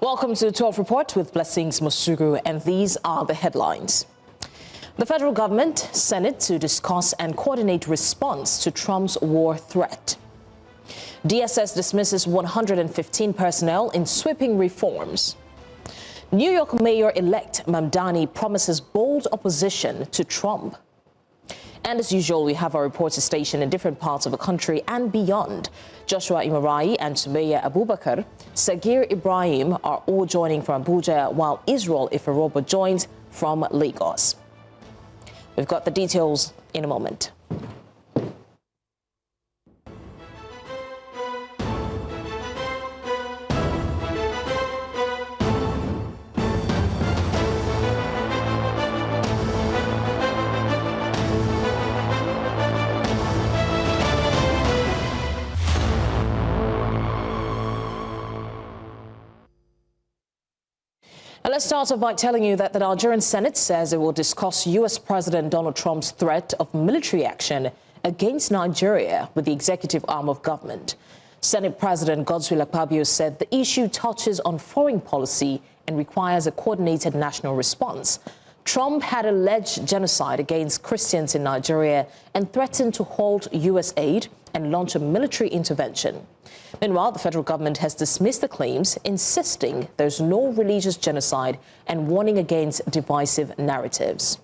Welcome to the 12 Report with Blessings Musugu, and these are the headlines. The federal government, Senate to discuss and coordinate response to Trump's war threat. DSS dismisses 115 personnel in sweeping reforms. New York Mayor-elect Mamdani promises bold opposition to Trump. And as usual, we have our reporters stationed in different parts of the country and beyond. Joshua Imarayi and Sumayya Abubakar, Sagir Ibrahim are all joining from Abuja, while Israel Ifaroba joins from Lagos. We've got the details in a moment. And let's start off by telling you that the Nigerian Senate says it will discuss U.S. President Donald Trump's threat of military action against Nigeria with the executive arm of government. Senate President Godswill Akpabio said the issue touches on foreign policy and requires a coordinated national response. Trump had alleged genocide against Christians in Nigeria and threatened to halt U.S. aid and launch a military intervention. Meanwhile, the federal government has dismissed the claims, insisting there's no religious genocide and warning against divisive narratives.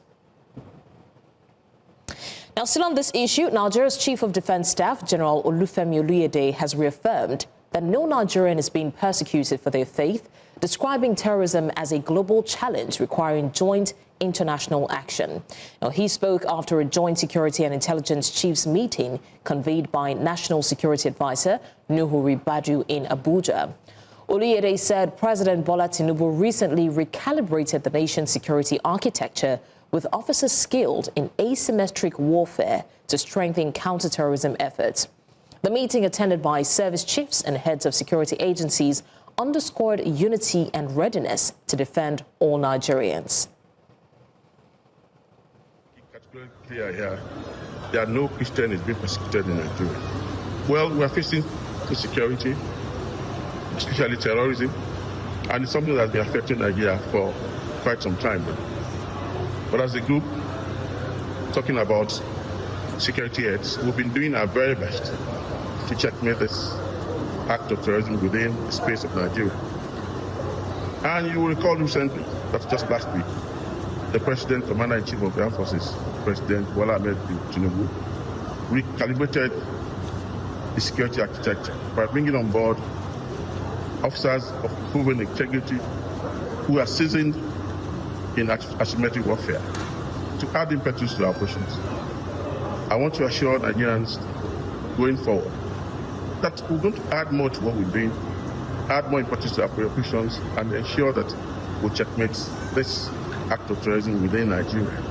Now, still on this issue, Nigeria's Chief of Defense Staff, General Olufemi Oluyede, has reaffirmed that no Nigerian is being persecuted for their faith, describing terrorism as a global challenge requiring joint international action. Now, he spoke after a joint security and intelligence chiefs meeting convened by National Security Advisor Nuhu Ribadu in Abuja. Oluyede said President Bola Tinubu recently recalibrated the nation's security architecture with officers skilled in asymmetric warfare to strengthen counterterrorism efforts. The meeting, attended by service chiefs and heads of security agencies, underscored unity and readiness to defend all Nigerians. Clear here, there are no Christians being persecuted in Nigeria. Well, we are facing insecurity, especially terrorism, and it's something that's been affecting Nigeria for quite some time. But as a group, talking about security heads, we've been doing our very best to checkmate this act of terrorism within the space of Nigeria. And you will recall recently, that's just last week, the President, Commander-in-Chief of the Armed Forces, President Bola Ahmed Tinubu, recalibrated the security architecture by bringing on board officers of proven integrity who are seasoned in asymmetric warfare to add impetus to our operations. I want to assure Nigerians going forward that we're going to add more to what we're doing, add more importance to our operations, and ensure that we checkmate this act of terrorism within Nigeria.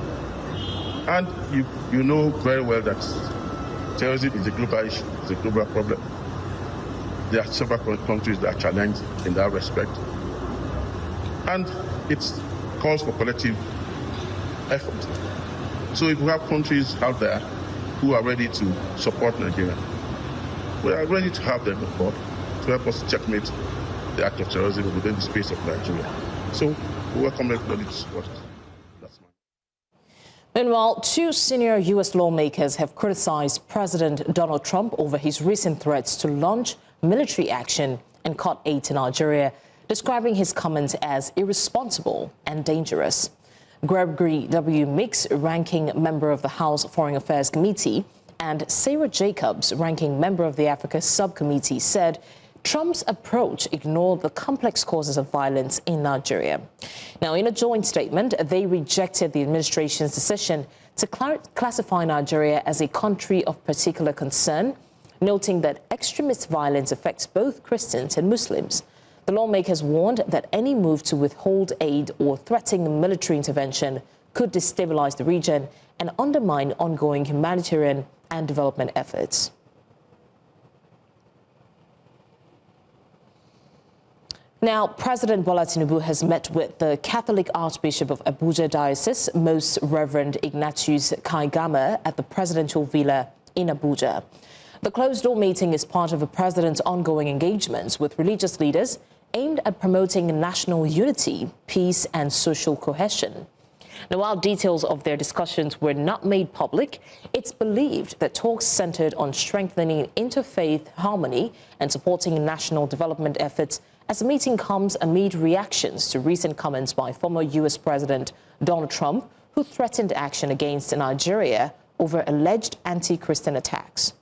And you know very well that terrorism is a global issue, it's a global problem. There are several countries that are challenged in that respect. And it calls for collective effort. So if we have countries out there who are ready to support Nigeria, we are ready to have them on board to help us checkmate the act of terrorism within the space of Nigeria. So we welcome everybody to support us. Meanwhile, two senior U.S. lawmakers have criticized President Donald Trump over his recent threats to launch military action and cut aid to Nigeria, describing his comments as irresponsible and dangerous. Gregory W. Mix, ranking member of the House Foreign Affairs Committee, and Sarah Jacobs, ranking member of the Africa Subcommittee, said Trump's approach ignored the complex causes of violence in Nigeria. Now, in a joint statement, they rejected the administration's decision to classify Nigeria as a country of particular concern, noting that extremist violence affects both Christians and Muslims. The lawmakers warned that any move to withhold aid or threaten military intervention could destabilize the region and undermine ongoing humanitarian and development efforts. Now, President Bola Tinubu has met with the Catholic Archbishop of Abuja Diocese, Most Reverend Ignatius Kaigama, at the presidential villa in Abuja. The closed-door meeting is part of the president's ongoing engagements with religious leaders aimed at promoting national unity, peace and social cohesion. Now, while details of their discussions were not made public, it's believed that talks centered on strengthening interfaith harmony and supporting national development efforts, as the meeting comes amid reactions to recent comments by former U.S. President Donald Trump, who threatened action against Nigeria over alleged anti-Christian attacks.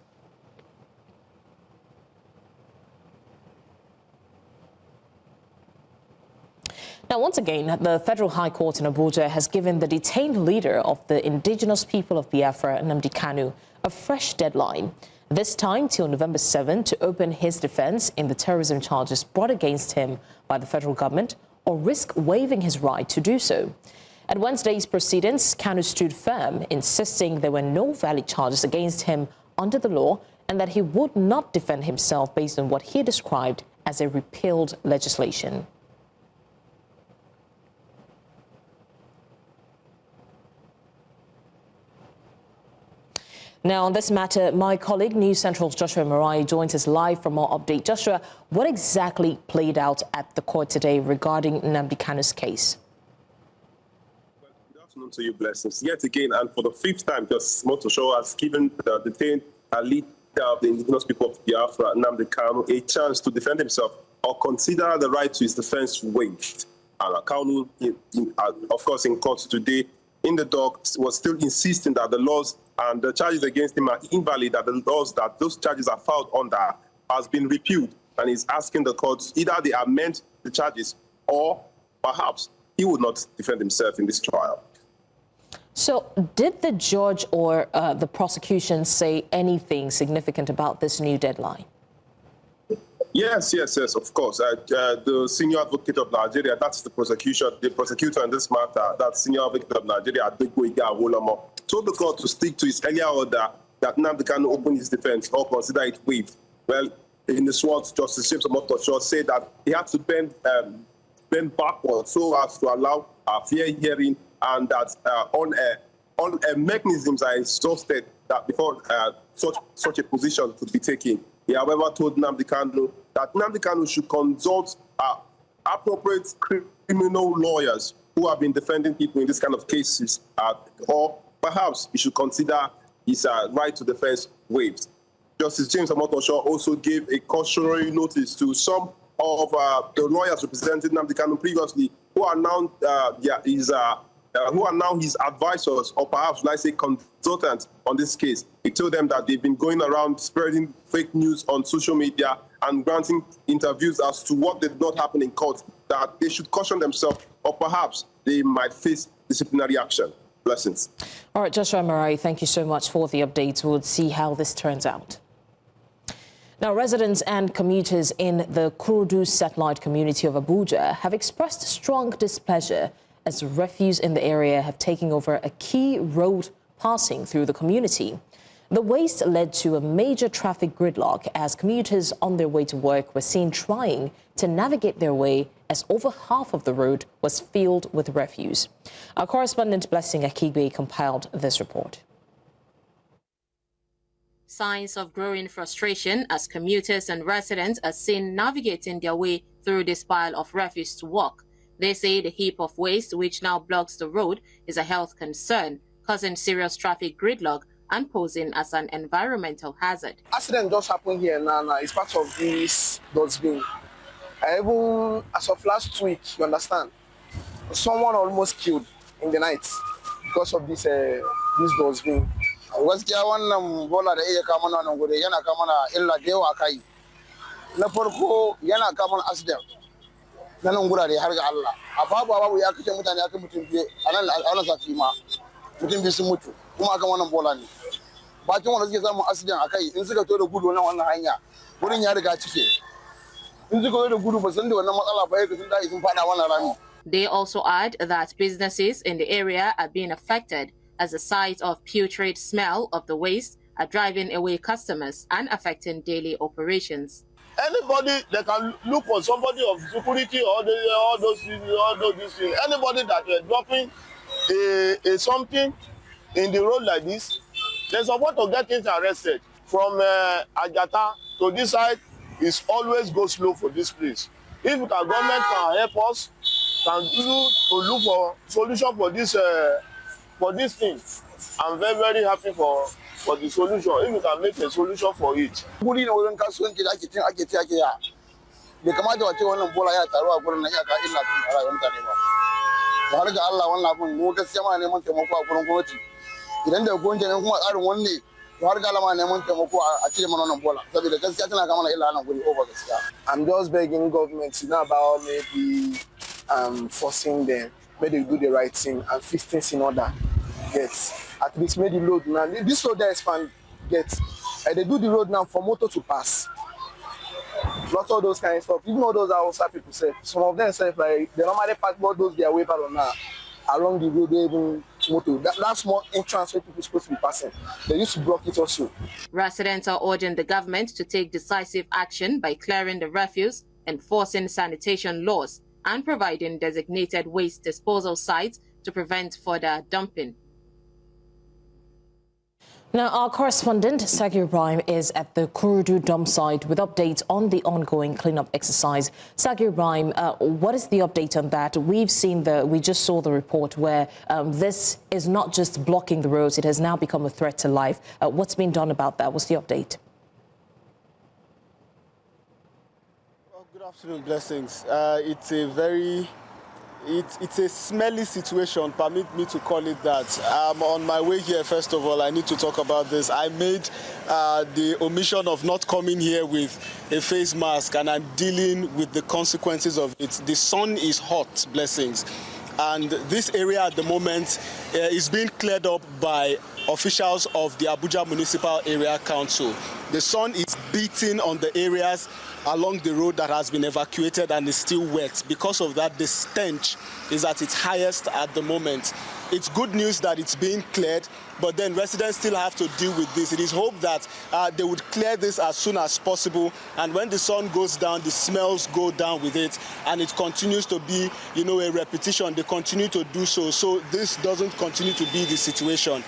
Now, once again, the Federal High Court in Abuja has given the detained leader of the indigenous people of Biafra, Nnamdi Kanu, a fresh deadline, this time till November 7, to open his defense in the terrorism charges brought against him by the federal government or risk waiving his right to do so. At Wednesday's proceedings, Kanu stood firm, insisting there were no valid charges against him under the law and that he would not defend himself based on what he described as a repealed legislation. Now, on this matter, my colleague, News Central's Joshua Imarayi, joins us live for more update. Joshua, what exactly played out at the court today regarding Nnamdi Kanu's case? Well, good afternoon to you, Blessings. Yet again, and for the fifth time, Justice Imarayi has given the detained leader of the indigenous people of Biafra, Nnamdi Kanu, a chance to defend himself or consider the right to his defense waived. And Kanu, of course, in court today, in the dock, was still insisting that the laws and the charges against him are invalid, that the laws that those charges are filed under has been repealed, and he's asking the courts either they amend the charges or perhaps he would not defend himself in this trial. So did the judge or the prosecution say anything significant about this new deadline? Yes, of course. The senior advocate of Nigeria, that's the prosecutor in this matter, that senior advocate of Nigeria, told the court to stick to his earlier order that Nnamdi Kanu open his defense or consider it waived. Well, in the words, Justice James Omotosho said that he had to bend backwards so as to allow a fair hearing, and that on mechanisms are exhausted that before such a position could be taken. He, however, told Nnamdi Kanu that Nnamdi Kanu should consult appropriate criminal lawyers who have been defending people in this kind of cases, or perhaps he should consider his right to defense waived. Justice James Omotosho also gave a cautionary notice to some of the lawyers representing Nnamdi Kanu previously, who are now his advisors, or perhaps, let's say, consultants on this case. He told them that they've been going around spreading fake news on social media and granting interviews as to what did not happen in court, that they should caution themselves, or perhaps they might face disciplinary action. Blessings. All right, Joshua Imarayi, thank you so much for the updates. We'll see how this turns out. Now, residents and commuters in the Kurudu satellite community of Abuja have expressed strong displeasure as refuse in the area have taken over a key road passing through the community. The waste led to a major traffic gridlock as commuters on their way to work were seen trying to navigate their way, as over half of the road was filled with refuse. Our correspondent Blessing Akigbe compiled this report. Signs of growing frustration as commuters and residents are seen navigating their way through this pile of refuse to work. They say the heap of waste, which now blocks the road, is a health concern, causing serious traffic gridlock and posing as an environmental hazard. Accident just happened here now. It's part of this dustbin. Even as of last week, you understand, someone almost killed in the night because of this dustbin. Gaskiya wannan bola da iya kama nan gure yana kama na illa da yawa kai. Na farko yana kama accident. Na nan gurare har ga Allah. A babu ya kace mutane aka mutum biye a nan sati ma. Mutum biyu sun mutu kuma akan wannan bola ne. Bakin wanda suke samun accident akai in suka to da gudu wannan hanya wurin ya riga cike. In suka to da gudu ba san da wannan matsala ba yake sun dai sun fada wannan rami. They also add that businesses in the area are being affected as the sight of putrid smell of the waste are driving away customers and affecting daily operations. Anybody that can look for somebody of security or those things. Anybody that is dropping a something in the road like this, they're supposed to get things arrested. From Ajata to this side, it's always go slow for this place. If the government can help us, can do to look for solution for this thing, I'm very, very happy for the solution. If we can make a solution for it. bai kamata wace wannan bola ya taru a gurin nan ya ka illa kan rayuwar mutane ba. Da har ga Allah wannan abun mu gaskiya ma neman taimako a gurin gwamnati. Idan da gwamnati ne kuma tsarin wanne to har ga Allah ma neman taimako a cire mana wannan bola saboda gaskiya tana kama illa nan guri over gaskiya. I'm just begging government to know about maybe forcing them, maybe they do the right thing and fix things in order. Yes, at least make the road now. This road there expand. They do the road now for motor to pass. Not all those kind of stuff. Even all those outside people say, some of them say like they normally park all those their way on now along the road, even motor. That's more entrance where people are supposed to be passing. They used to block it also. Residents are urging the government to take decisive action by clearing the refuse, enforcing sanitation laws, and providing designated waste disposal sites to prevent further dumping. Now, our correspondent, Sagir Ibrahim, is at the Kurudu dump site with updates on the ongoing cleanup exercise. Sagir Ibrahim, what is the update on that? We just saw the report where this is not just blocking the roads, it has now become a threat to life. What's been done about that? What's the update? Well, good afternoon, Blessings. It's a smelly situation, permit me to call it that. On my way here, first of all, I need to talk about this. I made the omission of not coming here with a face mask, and I'm dealing with the consequences of it. The sun is hot, Blessings. And this area at the moment is being cleared up by officials of the Abuja Municipal Area Council. The sun is beating on the areas along the road that has been evacuated and is still wet. Because of that, the stench is at its highest at the moment. It's good news that it's being cleared, but then residents still have to deal with this. It is hoped that they would clear this as soon as possible, and when the sun goes down, the smells go down with it, and it continues to be, a repetition. They continue to do so, so this doesn't continue to be the situation.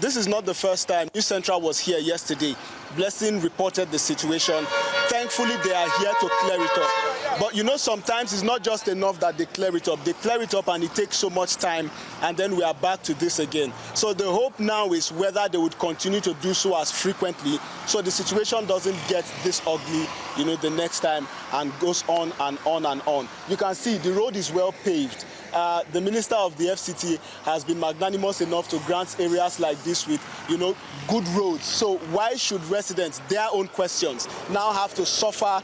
This is not the first time. News Central was here yesterday. Blessing reported the situation. Thankfully, they are here to clear it up. But sometimes it's not just enough that they clear it up. They clear it up and it takes so much time, and then we are back to this again. So the hope now is whether they would continue to do so as frequently, so the situation doesn't get this ugly, the next time, and goes on and on and on. You can see the road is well paved. The Minister of the FCT has been magnanimous enough to grant areas like this with, good roads. So why should residents, their own questions, now have to suffer,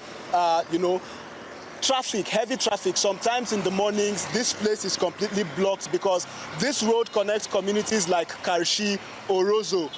traffic, heavy traffic? Sometimes in the mornings, this place is completely blocked because this road connects communities like Karshi, Orozo,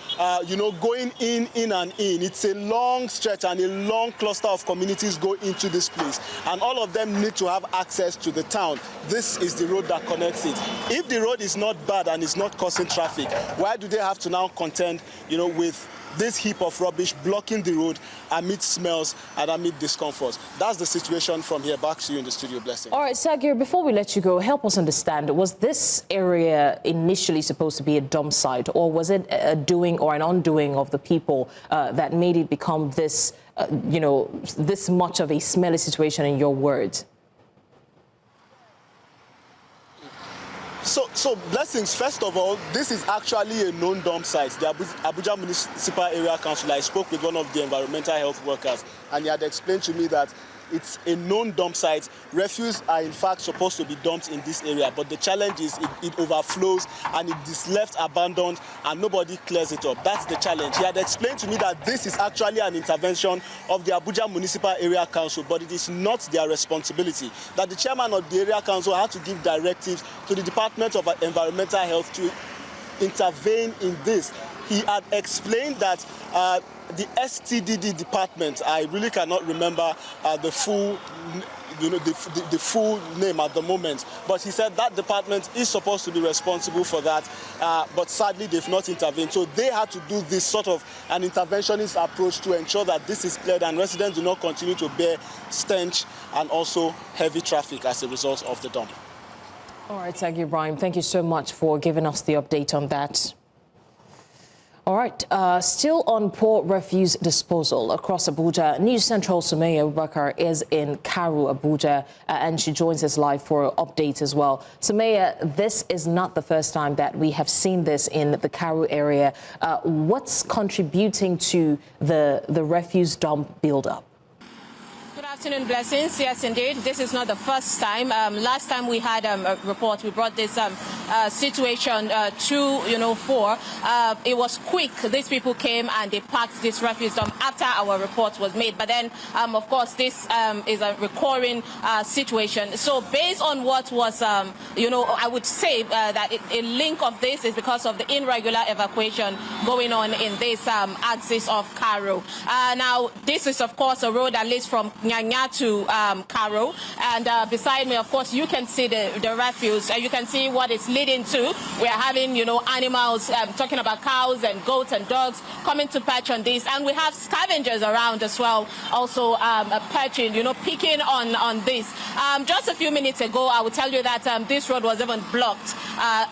going in and in. It's a long stretch and a long cluster of communities go into this place. And all of them need to have access to the town. This is the road that connects it. If the road is not bad and it's not causing traffic, why do they have to now contend, with this heap of rubbish blocking the road amid smells and amid discomfort? That's the situation from here. Back to you in the studio, Blessing. All right, Sagir, before we let you go, help us understand, was this area initially supposed to be a dump site, or was it a doing or an undoing of the people that made it become this, this much of a smelly situation, in your words? So Blessings, first of all, this is actually a known dump site. The Abuja Municipal Area Council, I spoke with one of the environmental health workers, and he had explained to me that it's a known dump site. Refuse are in fact supposed to be dumped in this area, but the challenge is it overflows and it is left abandoned and nobody clears it up. That's the challenge. He had explained to me that this is actually an intervention of the Abuja Municipal Area Council, but it is not their responsibility. That the chairman of the area council had to give directives to the Department of Environmental Health to intervene in this. He had explained that the STDD department, I really cannot remember the full, the full name at the moment, but he said that department is supposed to be responsible for that, but sadly they've not intervened. So they had to do this sort of an interventionist approach to ensure that this is cleared and residents do not continue to bear stench and also heavy traffic as a result of the dump. All right, Sagir Ibrahim, thank you so much for giving us the update on that. All right, still on poor refuse disposal across Abuja, News Central Sumayya Abubakar is in Karu, Abuja, and she joins us live for updates as well. Sumayya, this is not the first time that we have seen this in the Karu area. What's contributing to the refuse dump buildup? Good afternoon, Blessings. Yes, indeed. This is not the first time. Last time we had a report, we brought this situation to, for. It was quick. These people came and they packed this refuse dump after our report was made. But then, of course, this is a recurring situation. So based on what was, I would say that a link of this is because of the irregular evacuation going on in this axis of Cairo. Now, this is, of course, a road that leads from Nyanya to Cairo, and beside me, of course, you can see the refuse. You can see what it's leading to. We are having, animals, talking about cows and goats and dogs coming to perch on this, and we have scavengers around as well, also perching, picking on this. Just a few minutes ago, I will tell you that this road was even blocked.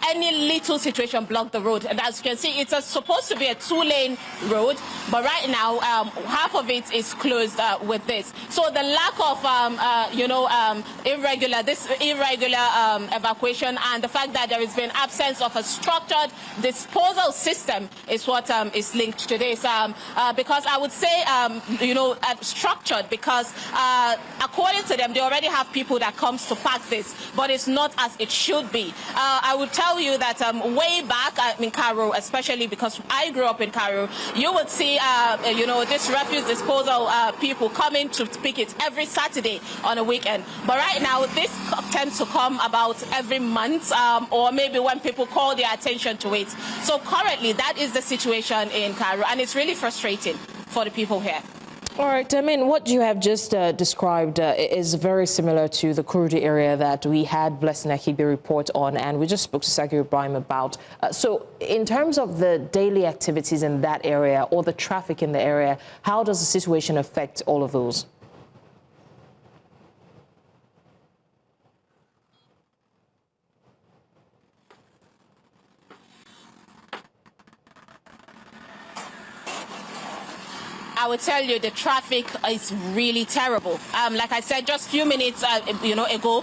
Any little situation blocked the road, and as you can see, it's supposed to be a two-lane road, but right now, half of it is closed with this. So the lack of, irregular evacuation and the fact that there has been absence of a structured disposal system is what is linked to this. Because I would say, structured because according to them, they already have people that comes to pack this, but it's not as it should be. I would tell you that way back in Cairo, especially because I grew up in Cairo, you would see, this refuse disposal people coming to pick it every Saturday on a weekend. But right now, this tends to come about every month or maybe when people call their attention to it. So currently, that is the situation in Cairo, and it's really frustrating for the people here. All right, what you have just described is very similar to the Kurudu area that we had Blessing Akibi report on, and we just spoke to Sagir Ibrahim about. So in terms of the daily activities in that area or the traffic in the area, how does the situation affect all of those? I would tell you the traffic is really terrible. Like I said, just a few minutes ago,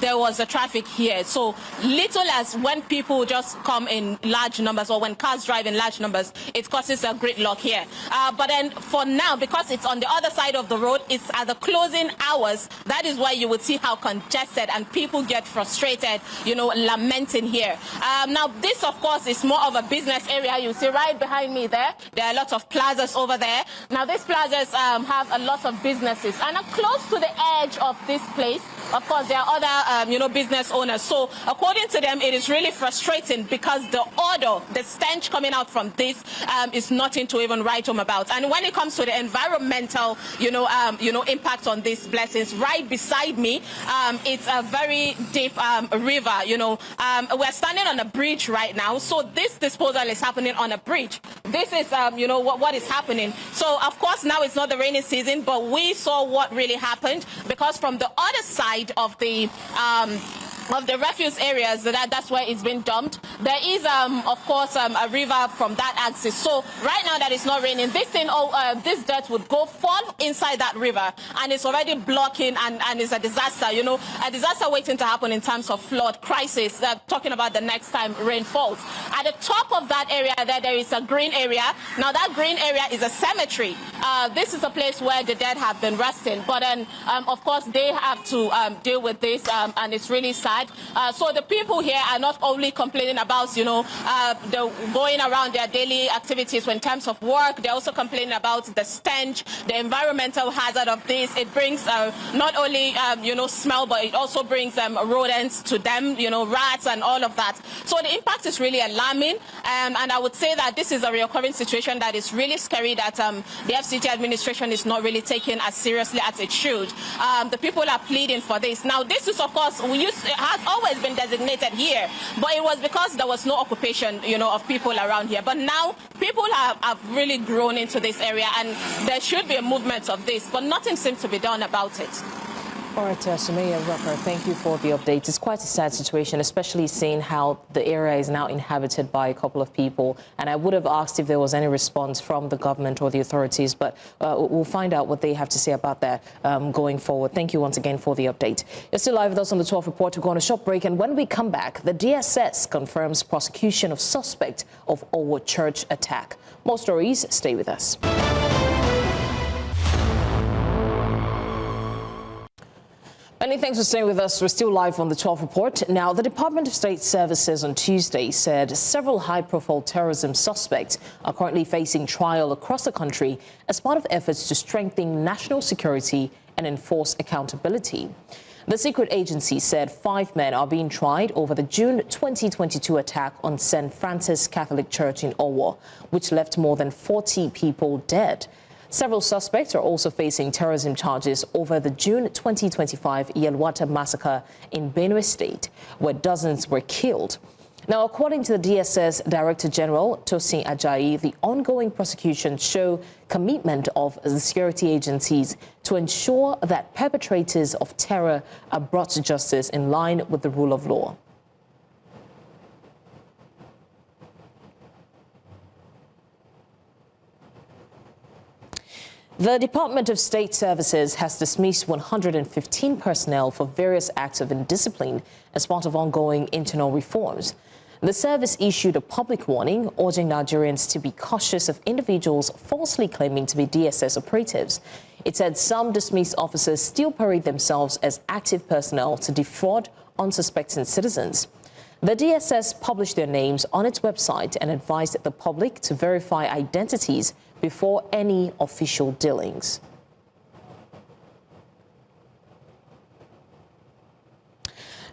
there was a traffic here. So little as when people just come in large numbers or when cars drive in large numbers, it causes a gridlock here. But then for now, because it's on the other side of the road, it's at the closing hours. That is why you would see how congested and people get frustrated, lamenting here. Now, this, of course, is more of a business area. You see right behind me there are a lot of plazas over there. Now, these plazas have a lot of businesses and are close to the edge of this place. Of course, there are other, business owners. So, according to them, it is really frustrating because the odor, the stench coming out from this is nothing to even write home about. And when it comes to the environmental, impact on these Blessings, right beside me, it's a very deep river. We're standing on a bridge right now. So, this disposal is happening on a bridge. This is, what is happening. So, of course, now it's not the rainy season, but we saw what really happened because from the other side of the refuse areas, that's where it's been dumped. There is, of course, a river from that axis. So right now that it's not raining, this this dirt would fall inside that river, and it's already blocking, and it's a disaster. A disaster waiting to happen in terms of flood crisis. Talking about the next time rain falls. At the top of that area, there is a green area. Now that green area is a cemetery. This is a place where the dead have been resting. But then, of course, they have to deal with this, and it's really sad. So the people here are not only complaining about, the going around their daily activities in terms of work, they're also complaining about the stench, the environmental hazard of this. It brings not only, smell, but it also brings rodents to them, rats and all of that. So the impact is really alarming. And I would say that this is a recurring situation that is really scary that the FCT administration is not really taking as seriously as it should. The people are pleading for this. Now, this is, of course, has always been designated here, but it was because there was no occupation, of people around here. But now people have really grown into this area, and there should be a movement of this, but nothing seems to be done about it. All right, Sumayya, thank you for the update. It's quite a sad situation, especially seeing how the area is now inhabited by a couple of people. And I would have asked if there was any response from the government or the authorities, but we'll find out what they have to say about that going forward. Thank you once again for the update. You're still live with us on the 12 Report. We're going on a short break, and when we come back, the DSS confirms prosecution of suspect of Owo church attack. More stories. Stay with us. Many thanks for staying with us. We're still live on the 12 Report. Now, the Department of State Services on Tuesday said several high-profile terrorism suspects are currently facing trial across the country as part of efforts to strengthen national security and enforce accountability. The secret agency said 5 men are being tried over the June 2022 attack on St. Francis Catholic Church in Owo, which left more than 40 people dead. Several suspects are also facing terrorism charges over the June 2025 Yelwata massacre in Benue State, where dozens were killed. Now, according to the DSS Director General, Tosin Ajayi, the ongoing prosecutions show commitment of the security agencies to ensure that perpetrators of terror are brought to justice in line with the rule of law. The Department of State Services has dismissed 115 personnel for various acts of indiscipline as part of ongoing internal reforms. The service issued a public warning urging Nigerians to be cautious of individuals falsely claiming to be DSS operatives. It said some dismissed officers still parade themselves as active personnel to defraud unsuspecting citizens. The DSS published their names on its website and advised the public to verify identities before any official dealings.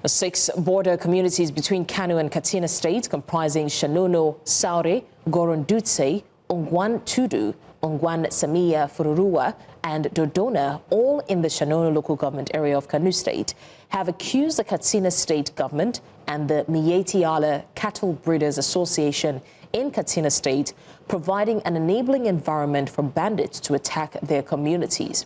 The 6 border communities between Kanu and Katsina State, comprising Shanono, Saure, Gorondutse, Ongwan Tudu, Ongwan Sumayya Fururuwa, and Dodona, all in the Shanono local government area of Kanu State, have accused the Katsina State government and the Miyetti Cattle Breeders Association in Katsina State providing an enabling environment for bandits to attack their communities.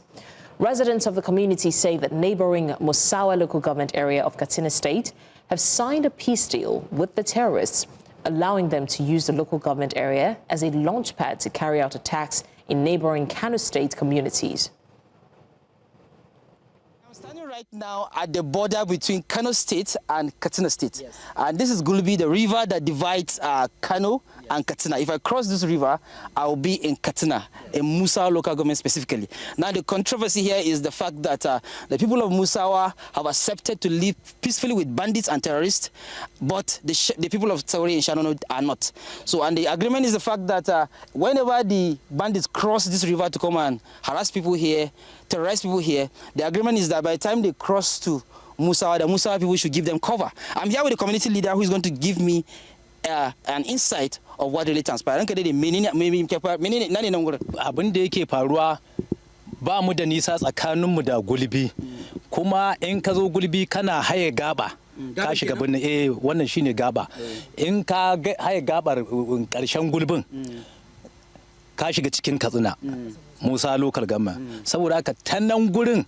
Residents of the community say that neighboring Musawa local government area of Katsina State have signed a peace deal with the terrorists, allowing them to use the local government area as a launchpad to carry out attacks in neighboring Kano State communities. I'm standing right now at the border between Kano State and Katsina State. Yes. And this is going to be the river that divides Kano and Katsina. If I cross this river, I will be in Katsina, in Musawa local government specifically. Now, the controversy here is the fact that the people of Musawa have accepted to live peacefully with bandits and terrorists, but the people of Saure and Shanono are not. So, and the agreement is the fact that whenever the bandits cross this river to come and harass people here, terrorize people here, the agreement is that by the time they cross to Musawa, the Musawa people should give them cover. I'm here with the community leader who is going to give me an insight of what really transpired. Abin da yake faruwa ba mu da nisa tsakaninmu da gulbi, kuma in ka zo gulbi kana haye gaba ka shiga birnin wannan shine gaba, in ka haye gabar karshen gulbin ka shiga cikin Katsina Musa local government. Saboda haka ta nan gurin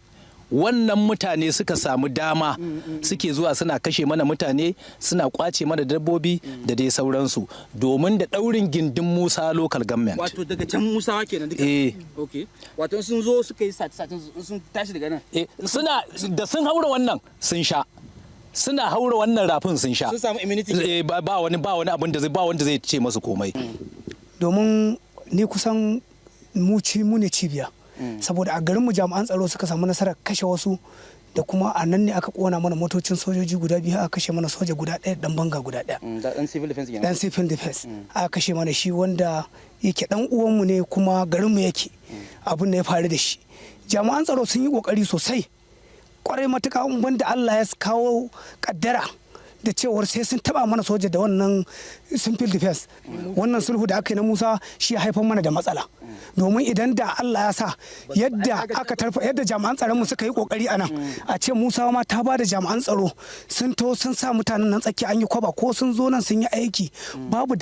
wannan mutane suka samu dama suke zuwa suna kashe mana mutane, suna kwace mana dabbobi da dai sauransu domin da daurin gindin Musa local government. Wato daga can Musawa kenan duka. Okay. Wato sun zo suka yi satin sun tashi daga nan. Suna da sun haura wannan sun sha. Suna haura wannan rafin sun sha. Sun samu immunity. Ba wani abin da ba wanda zai ce masu komai. Domin ni kusan mu ne cibiya. Saboda a garinmu jami'an tsaro suka samu nasarar kashe wasu, da kuma a nan ne aka kona mana motocin sojoji guda biyu, aka kashe mana soja guda ɗaya, dan banga guda ɗaya. Dan civil defense kenan. Dan civil defense. Aka kashe mana shi wanda yake dan uwanmu ne kuma garinmu yake. Abin da ya faru da shi. Jami'an tsaro sun yi kokari sosai. Kwarai matuƙa wanda Allah ya kawo kaddara da cewar sai sun taba mana soja da wannan simple defense wannan sulhu da aka yi na Musa shi ya haifar mana da matsala domin idan da Allah ya sa yadda jami'an tsaron mu suka yi kokari anan a ce Musa ma ta ba da jami'an tsaro sun sa mutanen nan tsaki an yi kwaba ko sun zo nan sun yi aiki babu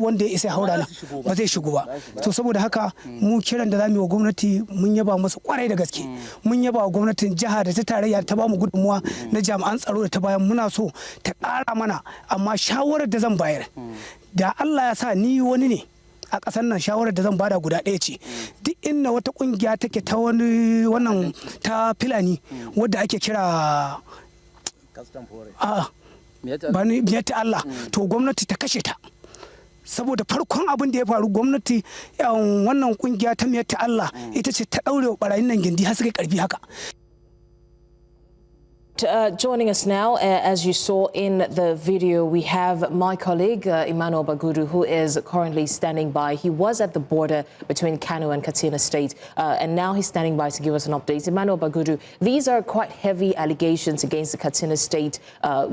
wanda ya isa haura nan ba zai shigo ba to saboda haka mu kiran da zamu yi wa gwamnati mun yaba musu kwarai da gaske mun yaba wa gwamnatin jiha da ta tarayya ta ba mu gudunmuwa na jami'an tsaro da ta bayan muna so ta ƙara mana amma shawarar da zan bayar da Allah ya sa ni wani ne a ƙasar nan shawarar da zan bada guda ɗaya ce duk inda wata ƙungiya take ta wannan ta Fulani wadda ake kira miyatti Allah to gwamnati ta kashe ta saboda farkon abin da ya faru gwamnati wannan kungiya ta miyatti Allah ita ce ta ɗaure barayin nan gindi har suka karfi haka. Joining us now, as you saw in the video, we have my colleague, Emmanuel Bagudu, who is currently standing by. He was at the border between Kano and Katsina State, and now he's standing by to give us an update. Emmanuel Bagudu, these are quite heavy allegations against the Katsina State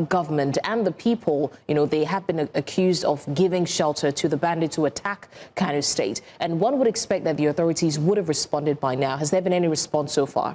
government and the people. You know, they have been accused of giving shelter to the bandits who attack Kano State. And one would expect that the authorities would have responded by now. Has there been any response so far?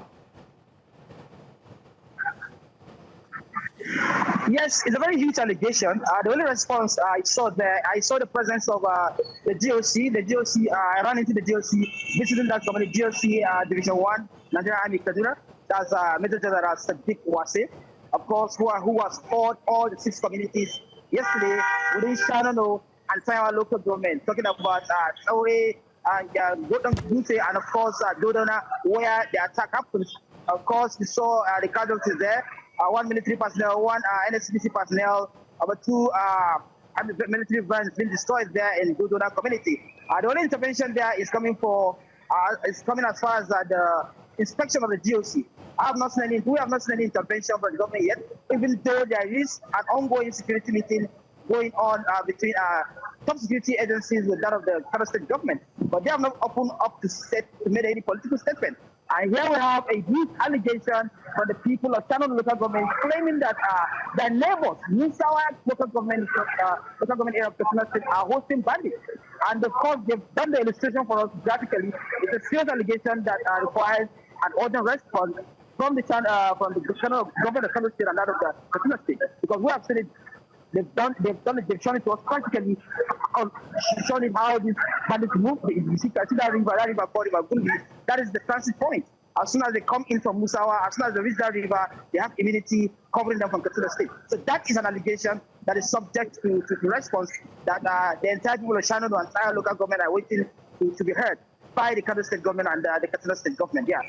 Yes, it's a very huge allegation. The only response I saw the presence of the GOC. The GOC, I ran into the GOC, visiting that company, GOC Division 1, Nigerian Army Kaduna. That's Major General Sagir Wase, of course, who has fought all the 6 communities yesterday within Shanano and Sayawa local government, talking about Taure and Godon and of course Dodona, where the attack happened. Of course, we saw the casualties there. 1 military personnel, 1 NSCDC personnel, about 2 military vans being destroyed there in Dodona community. The only intervention there is coming as far as the inspection of the GOC. We have not seen any intervention from the government yet, even though there is an ongoing security meeting going on between top security agencies with that of the Kano State government. But they have not opened up to make any political statement. And here we have a huge allegation from the people of Kano local government claiming that their neighbors, Musawa local government area of Katsina State, are hosting bandits. And of course, they've done the illustration for us graphically. It's a serious allegation that requires an urgent response from the government of Kano State and that of the Katsina State. Because we have seen it. They've shown it to us practically, showing how these bandits move. You see that river called River Gulbi, that is the transit point. As soon as they come in from Musawa, as soon as they reach that river, they have immunity covering them from Katsina State. So that is an allegation that is subject to response that the entire people of Shannon and entire local government are waiting to be heard by the Kano State government and the Katsina State government. Yeah.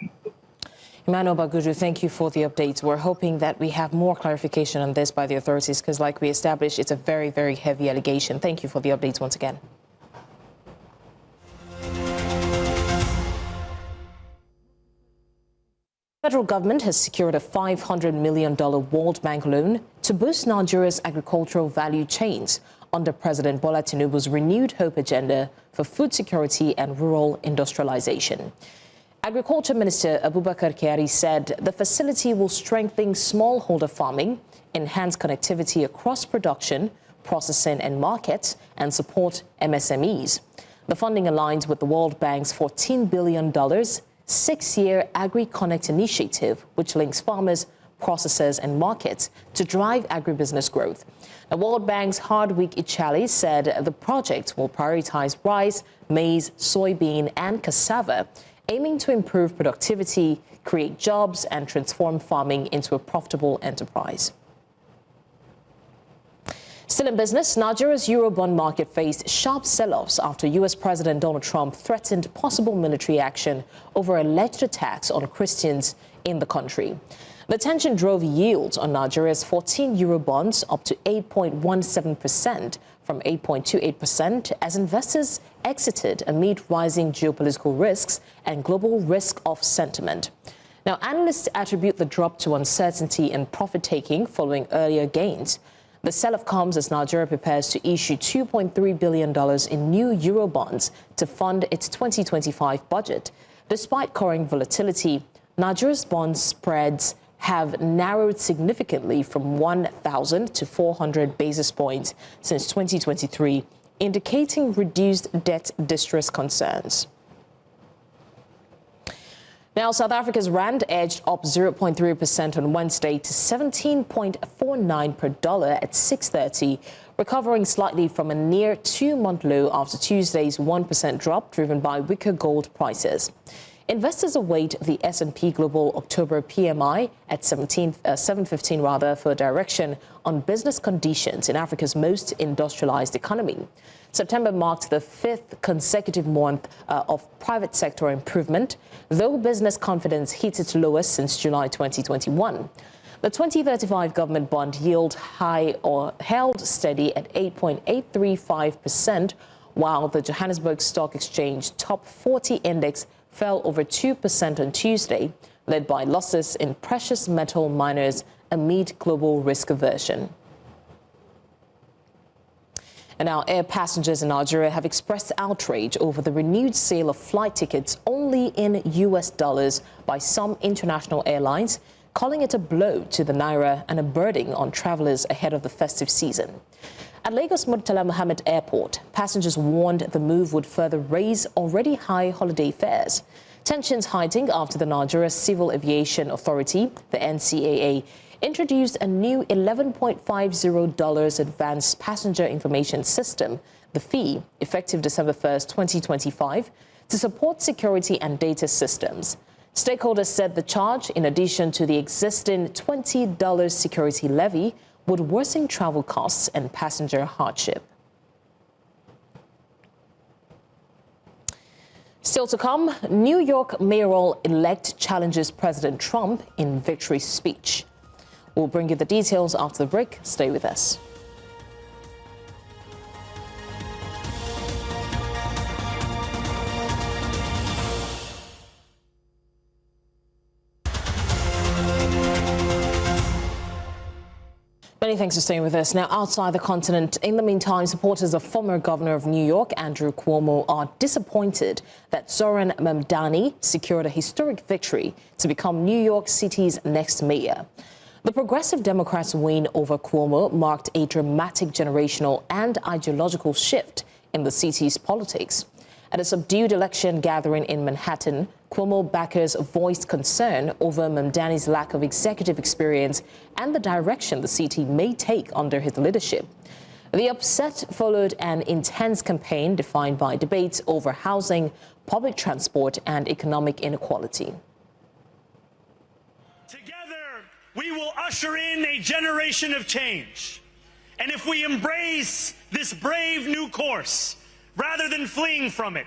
Emmanuel Bagudu, thank you for the updates. We're hoping that we have more clarification on this by the authorities because, like we established, it's a very, very heavy allegation. Thank you for the updates once again. The federal government has secured a $500 million World Bank loan to boost Nigeria's agricultural value chains under President Bola Tinubu's renewed hope agenda for food security and rural industrialization. Agriculture Minister Abubakar said the facility will strengthen smallholder farming, enhance connectivity across production, processing and markets, and support MSMEs. The funding aligns with the World Bank's $14 billion 6-year Agri-Connect initiative, which links farmers, processors and markets to drive agribusiness growth. The World Bank's Hardwick Ichali said the project will prioritize rice, maize, soybean and cassava, aiming to improve productivity, create jobs, and transform farming into a profitable enterprise. Still in business, Nigeria's Eurobond market faced sharp sell-offs after U.S. President Donald Trump threatened possible military action over alleged attacks on Christians in the country. The tension drove yields on Nigeria's 14 Eurobonds up to 8.17% from 8.28% as investors exited amid rising geopolitical risks and global risk-off sentiment. Now, analysts attribute the drop to uncertainty and profit-taking following earlier gains. The sell-off comes as Nigeria prepares to issue $2.3 billion in new Eurobonds to fund its 2025 budget. Despite current volatility, Nigeria's bond spreads have narrowed significantly from 1,000 to 400 basis points since 2023, indicating reduced debt distress concerns. Now, South Africa's rand edged up 0.3% on Wednesday to 17.49 per dollar at 6:30, recovering slightly from a near two-month low after Tuesday's 1% drop driven by weaker gold prices. Investors await the S&P Global October PMI at 7:15 for direction on business conditions in Africa's most industrialized economy. September marked the fifth consecutive month of private sector improvement, though business confidence hit its lowest since July 2021. The 2035 government bond yield held steady at 8.835%, while the Johannesburg Stock Exchange Top 40 Index fell over 2% on Tuesday, led by losses in precious metal miners amid global risk aversion. And now, air passengers in Nigeria have expressed outrage over the renewed sale of flight tickets only in US dollars by some international airlines, calling it a blow to the naira and a burden on travelers ahead of the festive season. At Lagos Murtala Mohammed Airport, passengers warned the move would further raise already high holiday fares. Tensions heightening after the Nigeria Civil Aviation Authority, the NCAA, introduced a new $11.50 advanced passenger information system, the fee, effective December 1st, 2025, to support security and data systems. Stakeholders said the charge, in addition to the existing $20 security levy, would worsen travel costs and passenger hardship. Still to come, New York mayoral-elect challenges President Trump in victory speech. We'll bring you the details after the break. Stay with us. Many thanks for staying with us. Now, outside the continent, in the meantime, supporters of former governor of New York, Andrew Cuomo, are disappointed that Zoran Mamdani secured a historic victory to become New York City's next mayor. The Progressive Democrats' win over Cuomo marked a dramatic generational and ideological shift in the city's politics. At a subdued election gathering in Manhattan, Cuomo backers voiced concern over Mamdani's lack of executive experience and the direction the city may take under his leadership. The upset followed an intense campaign defined by debates over housing, public transport, and economic inequality. We will usher in a generation of change. And if we embrace this brave new course, rather than fleeing from it,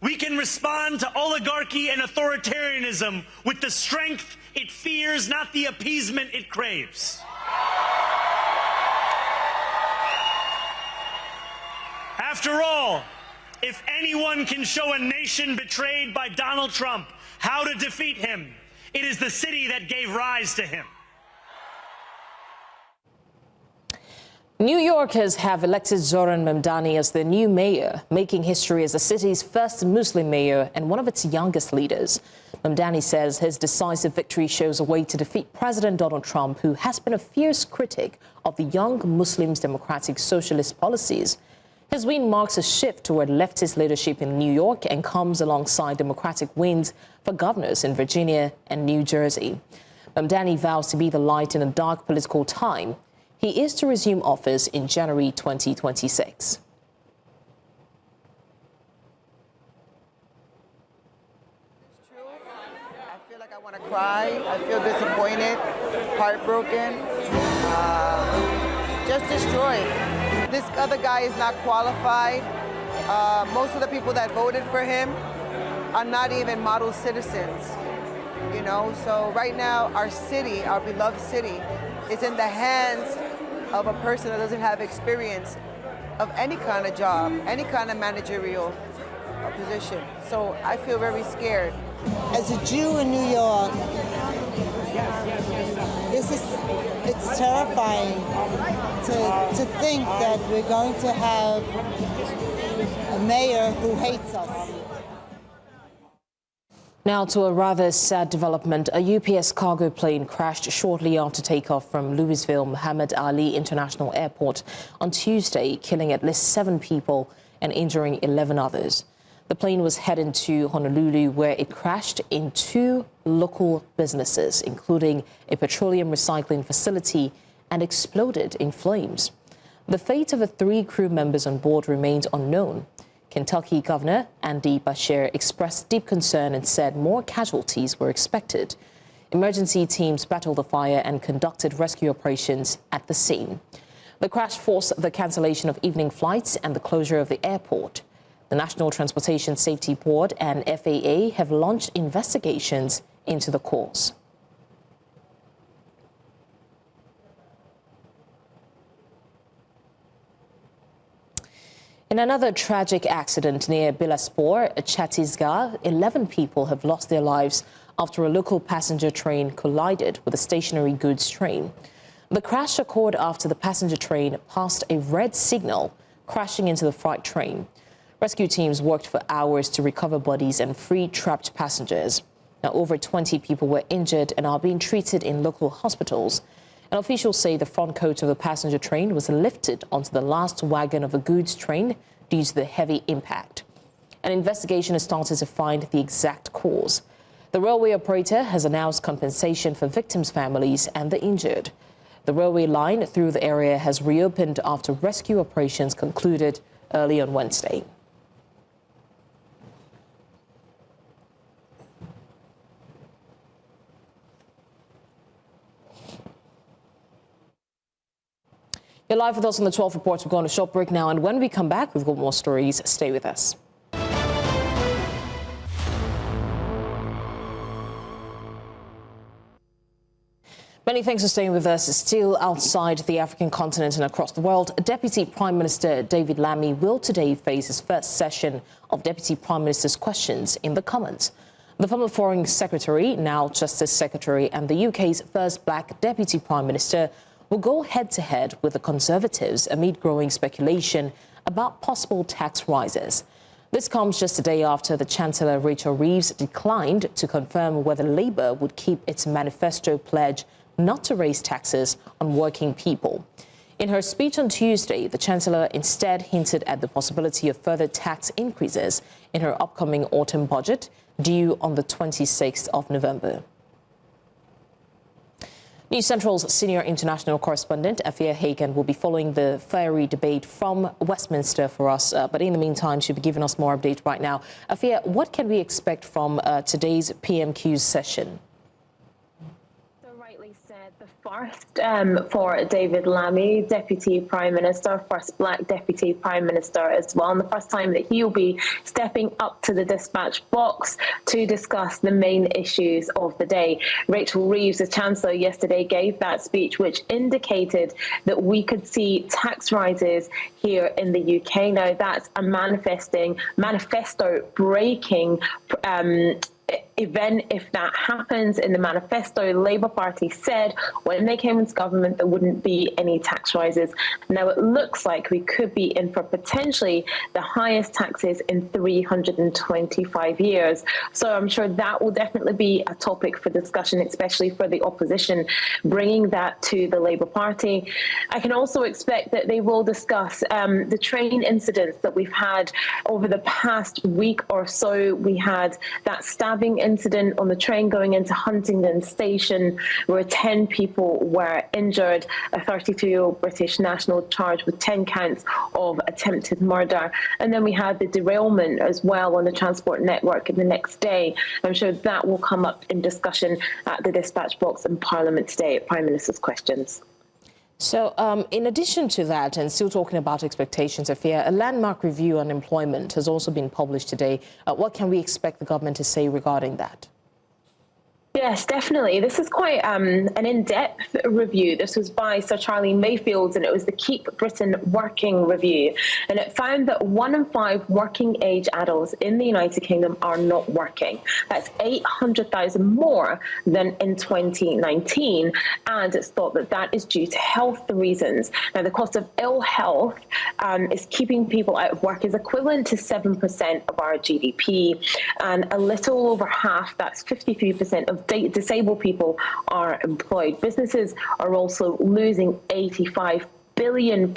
we can respond to oligarchy and authoritarianism with the strength it fears, not the appeasement it craves. After all, if anyone can show a nation betrayed by Donald Trump how to defeat him, it is the city that gave rise to him. New Yorkers have elected Zoran Mamdani as their new mayor, making history as the city's first Muslim mayor and one of its youngest leaders. Mamdani says his decisive victory shows a way to defeat President Donald Trump, who has been a fierce critic of the Young Muslims' democratic socialist policies. His win marks a shift toward leftist leadership in New York and comes alongside Democratic wins for governors in Virginia and New Jersey. Mamdani vows to be the light in a dark political time. He is to resume office in January 2026. It's true. I feel like I want to cry. I feel disappointed, heartbroken, just destroyed. This other guy is not qualified. Most of the people that voted for him are not even model citizens, you know? So right now, our city, our beloved city, is in the hands of a person that doesn't have experience of any kind of job, any kind of managerial position. So I feel very scared. As a Jew in New York, it's terrifying to think that we're going to have a mayor who hates us. Now to a rather sad development. A UPS cargo plane crashed shortly after takeoff from Louisville Muhammad Ali International Airport on Tuesday, killing at least 7 people and injuring 11 others. The plane was heading to Honolulu, where it crashed in 2 local businesses, including a petroleum recycling facility, and exploded in flames. The fate of the 3 crew members on board remains unknown. Kentucky Governor Andy Beshear expressed deep concern and said more casualties were expected. Emergency teams battled the fire and conducted rescue operations at the scene. The crash forced the cancellation of evening flights and the closure of the airport. The National Transportation Safety Board and FAA have launched investigations into the cause. In another tragic accident near Bilaspur, Chhattisgarh, 11 people have lost their lives after a local passenger train collided with a stationary goods train. The crash occurred after the passenger train passed a red signal, crashing into the freight train. Rescue teams worked for hours to recover bodies and free trapped passengers. Now, over 20 people were injured and are being treated in local hospitals. And officials say the front coach of the passenger train was lifted onto the last wagon of the goods train due to the heavy impact. An investigation has started to find the exact cause. The railway operator has announced compensation for victims' families and the injured. The railway line through the area has reopened after rescue operations concluded early on Wednesday. You're live with us on the 12 Reports. We're going to a short break now, and when we come back, we've got more stories. Stay with us. Many thanks for staying with us. Still outside the African continent and across the world, Deputy Prime Minister David Lammy will today face his first session of Deputy Prime Minister's questions in the Commons. The former Foreign Secretary, now Justice Secretary, and the UK's first black Deputy Prime Minister will go head-to-head with the Conservatives amid growing speculation about possible tax rises. This comes just a day after the Chancellor Rachel Reeves declined to confirm whether Labour would keep its manifesto pledge not to raise taxes on working people. In her speech on Tuesday, the Chancellor instead hinted at the possibility of further tax increases in her upcoming autumn budget, due on the 26th of November. News Central's senior international correspondent, Afia Hagan, will be following the fiery debate from Westminster for us. But in the meantime, she'll be giving us more updates right now. Afia, what can we expect from today's PMQ's session? First, for David Lammy, Deputy Prime Minister, first black Deputy Prime Minister as well, and the first time that he'll be stepping up to the dispatch box to discuss the main issues of the day. Rachel Reeves, the Chancellor, yesterday gave that speech which indicated that we could see tax rises here in the UK. Now, that's a manifesto-breaking event. If that happens in the manifesto, the Labour Party said when they came into government there wouldn't be any tax rises. Now it looks like we could be in for potentially the highest taxes in 325 years. So I'm sure that will definitely be a topic for discussion, especially for the opposition, bringing that to the Labour Party. I can also expect that they will discuss the train incidents that we've had over the past week or so. We had that stabbing incident on the train going into Huntingdon Station, where 10 people were injured, a 32-year-old British national charged with 10 counts of attempted murder. And then we had the derailment as well on the transport network the next day. I'm sure that will come up in discussion at the dispatch box in Parliament today at Prime Minister's Questions. So in addition to that, and still talking about expectations, Afia, a landmark review on employment has also been published today. What can we expect the government to say regarding that? Yes, definitely. This is quite an in-depth review. This was by Sir Charlie Mayfield, and it was the Keep Britain Working Review. And it found that 1 in 5 working-age adults in the United Kingdom are not working. That's 800,000 more than in 2019. And it's thought that that is due to health reasons. Now, the cost of ill health is keeping people out of work is equivalent to 7% of our GDP. And a little over half, that's 53% of disabled people are employed. Businesses are also losing £85 billion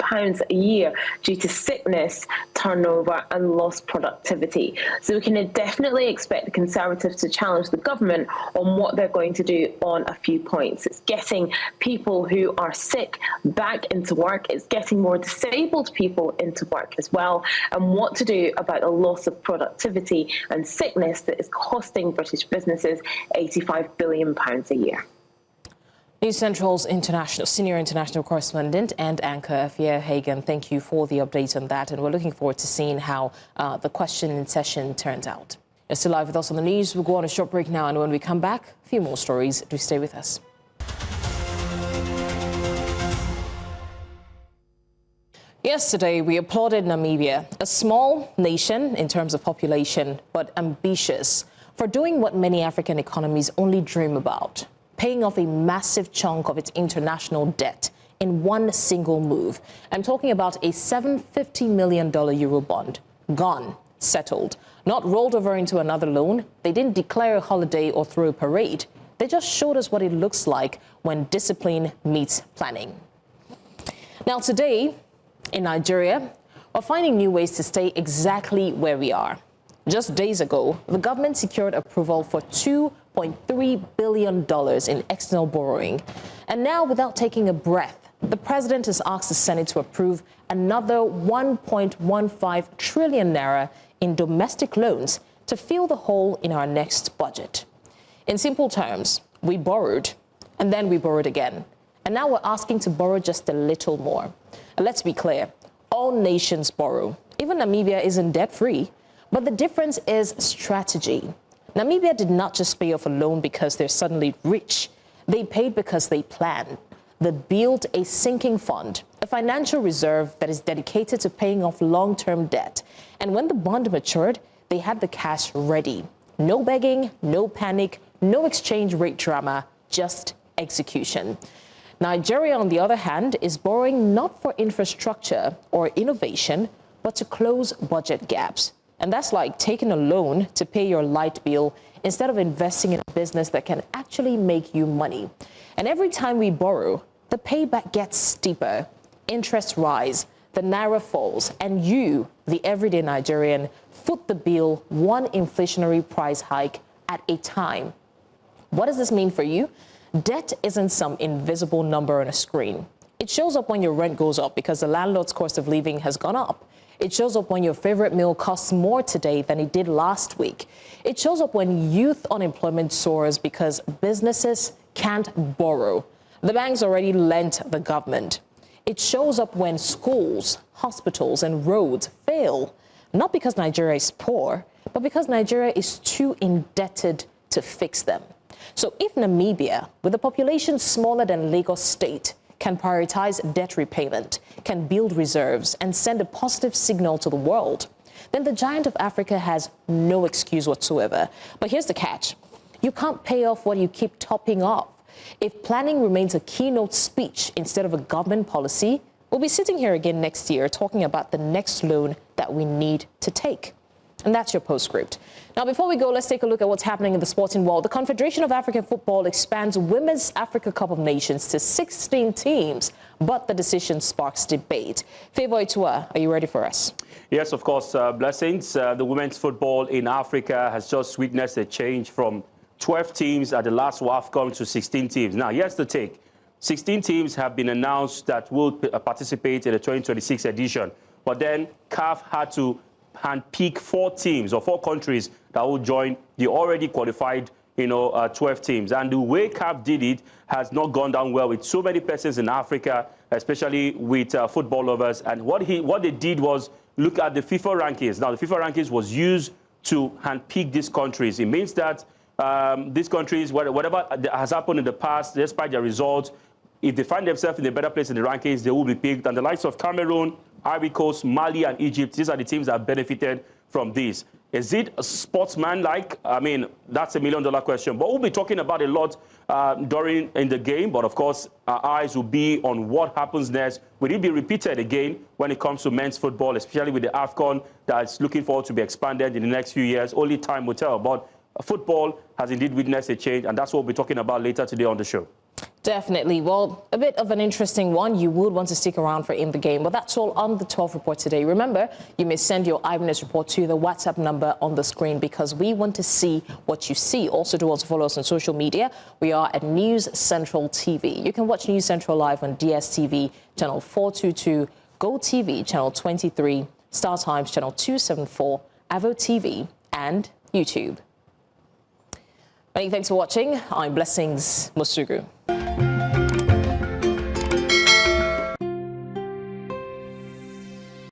a year due to sickness, turnover and lost productivity. So we can definitely expect the Conservatives to challenge the government on what they're going to do on a few points. It's getting people who are sick back into work. It's getting more disabled people into work as well, and what to do about the loss of productivity and sickness that is costing British businesses £85 billion a year. News Central's senior international correspondent and anchor, Afia Hagan, thank you for the update on that. And we're looking forward to seeing how the question in session turns out. You're still live with us on the news. We'll go on a short break now. And when we come back, a few more stories. Do stay with us. Yesterday, we applauded Namibia, a small nation in terms of population, but ambitious, for doing what many African economies only dream about: paying off a massive chunk of its international debt in one single move. I'm talking about a $750 million Euro bond. Gone, settled, not rolled over into another loan. They didn't declare a holiday or throw a parade. They just showed us what it looks like when discipline meets planning. Now today, in Nigeria, we're finding new ways to stay exactly where we are. Just days ago, the government secured approval for $2.3 billion in external borrowing. And now, without taking a breath, the president has asked the Senate to approve another 1.15 trillion naira in domestic loans to fill the hole in our next budget. In simple terms, we borrowed, and then we borrowed again. And now we're asking to borrow just a little more. And let's be clear, all nations borrow. Even Namibia isn't debt-free. But the difference is strategy. Namibia did not just pay off a loan because they're suddenly rich. They paid because they planned. They built a sinking fund, a financial reserve that is dedicated to paying off long-term debt. And when the bond matured, they had the cash ready. No begging, no panic, no exchange rate drama, just execution. Nigeria, on the other hand, is borrowing not for infrastructure or innovation, but to close budget gaps. And that's like taking a loan to pay your light bill instead of investing in a business that can actually make you money. And every time we borrow, the payback gets steeper. Interests rise, the naira falls, and you, the everyday Nigerian, foot the bill one inflationary price hike at a time. What does this mean for you? Debt isn't some invisible number on a screen. It shows up when your rent goes up because the landlord's cost of living has gone up. It shows up when your favorite meal costs more today than it did last week. It shows up when youth unemployment soars because businesses can't borrow. The banks already lent the government. It shows up when schools, hospitals, and roads fail, not because Nigeria is poor, but because Nigeria is too indebted to fix them. So if Namibia, with a population smaller than Lagos State, can prioritize debt repayment, can build reserves, and send a positive signal to the world, then the giant of Africa has no excuse whatsoever. But here's the catch. You can't pay off what you keep topping off. If planning remains a keynote speech instead of a government policy, we'll be sitting here again next year talking about the next loan that we need to take. And that's your postscript. Now, before we go, let's take a look at what's happening in the sporting world. The Confederation of African Football expands Women's Africa Cup of Nations to 16 teams, but the decision sparks debate. Favor Itua, are you ready for us? Yes, of course. Blessings. The women's football in Africa has just witnessed a change from 12 teams at the last WAFCON to 16 teams. Now, here's the take. 16 teams have been announced that will participate in the 2026 edition, but then CAF had to handpick 4 teams or 4 countries that will join the already qualified, 12 teams. And the way CAF did it has not gone down well with so many persons in Africa, especially with football lovers. And what they did was look at the FIFA rankings. Now, the FIFA rankings was used to handpick these countries. It means that these countries, whatever has happened in the past, despite their results, if they find themselves in a better place in the rankings, they will be picked. And the likes of Cameroon, Ivory Coast, Mali, and Egypt, these are the teams that have benefited from this. Is it a sportsman-like? I mean, that's $1 million question. But we'll be talking about a lot in the game. But of course, our eyes will be on what happens next. Will it be repeated again when it comes to men's football, especially with the AFCON that's looking forward to be expanded in the next few years? Only time will tell. But football has indeed witnessed a change, and that's what we'll be talking about later today on the show. Definitely. Well, a bit of an interesting one. You would want to stick around for In the Game. But that's all on the 12 report today. Remember, you may send your eyewitness report to the WhatsApp number on the screen because we want to see what you see. Also, do also follow us on social media. We are at News Central TV. You can watch News Central live on DSTV, channel 422, Go TV, channel 23, Star Times, channel 274, Avo TV, and YouTube. Many thanks for watching. I'm Blessings Musugu.